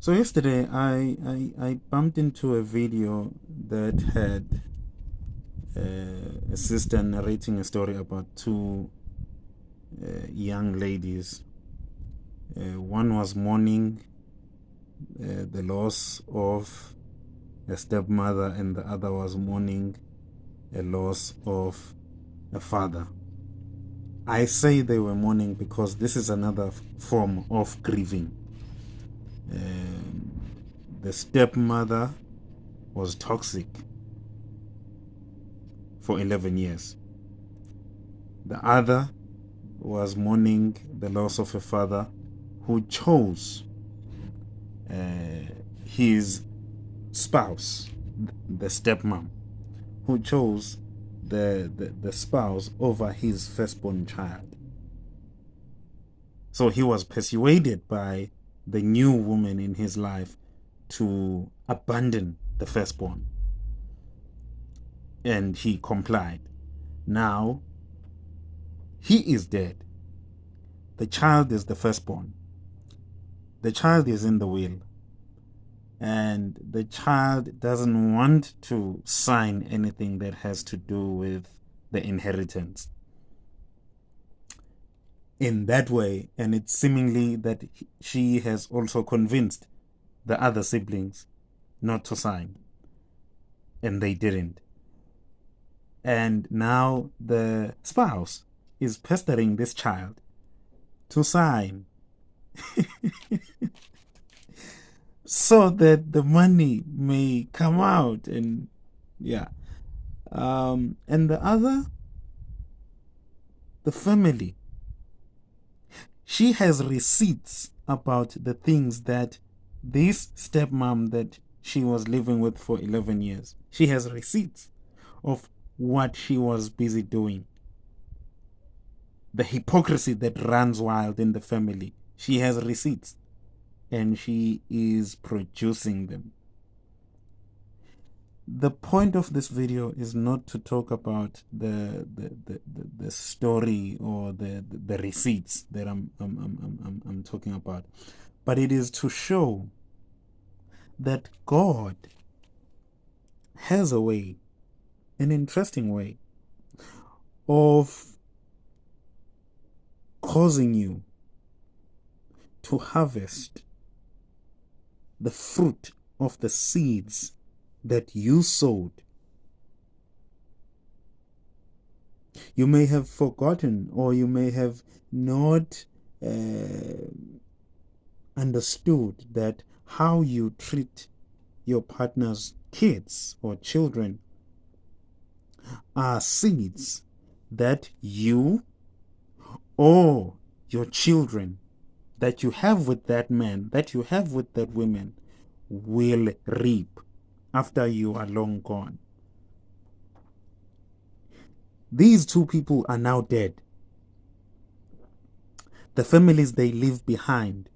So yesterday I bumped into a video that had a sister narrating a story about two young ladies. One was mourning the loss of a stepmother, and the other was mourning a loss of a father. I say they were mourning because this is another form of grieving. The stepmother was toxic for 11 years. The other was mourning the loss of a father who chose his spouse, the stepmom, who chose the spouse over his firstborn child. So he was persuaded by the new woman in his life to abandon the firstborn. And he complied. Now, he is dead. The child is the firstborn. The child is in the will. And the child doesn't want to sign anything that has to do with the inheritance. In that way, and it's seemingly that she has also convinced the other siblings not to sign. And they didn't. And now the spouse is pestering this child to sign so that the money may come out. And yeah. And the other, the family, she has receipts about the things that this stepmom that she was living with for 11 years, she has receipts of what she was busy doing. The hypocrisy that runs wild in the family, she has receipts and she is producing them. The point of this video is not to talk about the story or the receipts that I'm talking about, but it is to show that God has a way, an interesting way, of causing you to harvest the fruit of the seeds that you sowed. You may have forgotten, or you may have not understood that how you treat your partner's kids or children are seeds that you or your children that you have with that man, that you have with that woman, will reap after you are long gone. These two people are now dead. The families they leave behind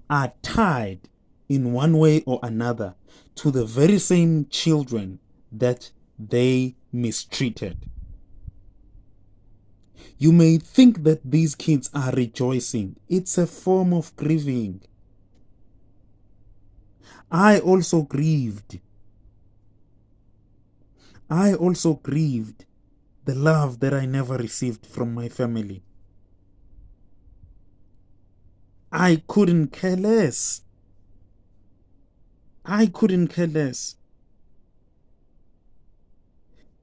are tied in one way or another to the very same children that they mistreated. You may think that these kids are rejoicing. It's a form of grieving. I also grieved. I also grieved the love that I never received from my family. I couldn't care less. I couldn't care less.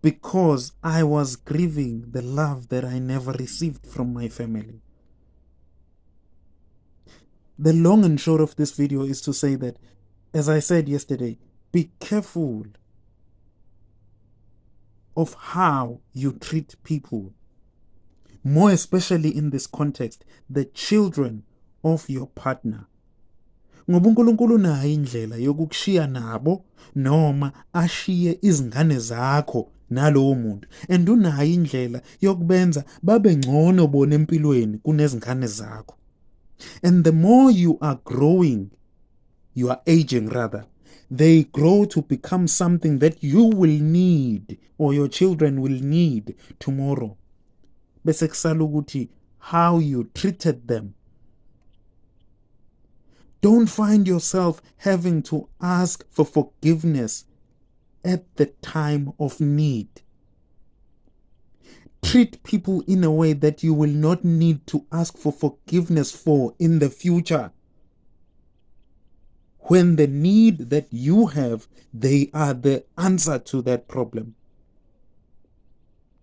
Because I was grieving the love that I never received from my family. The long and short of this video is to say that, as I said yesterday, be careful of how you treat people. More especially in this context, the children of your partner. Ngoba uNkulunkulu unayo indlela yokukushiya nabo noma ashiye izingane zakho nalowo muntu, and unayo indlela yokubenza babe ngcono bona empilweni kunezingane zakho. And the more you are growing, you are aging rather, they grow to become something that you will need or your children will need tomorrow. Bese kusala ukuthi how you treated them. Don't find yourself having to ask for forgiveness at the time of need. Treat people in a way that you will not need to ask for forgiveness for in the future. When the need that you have, they are the answer to that problem.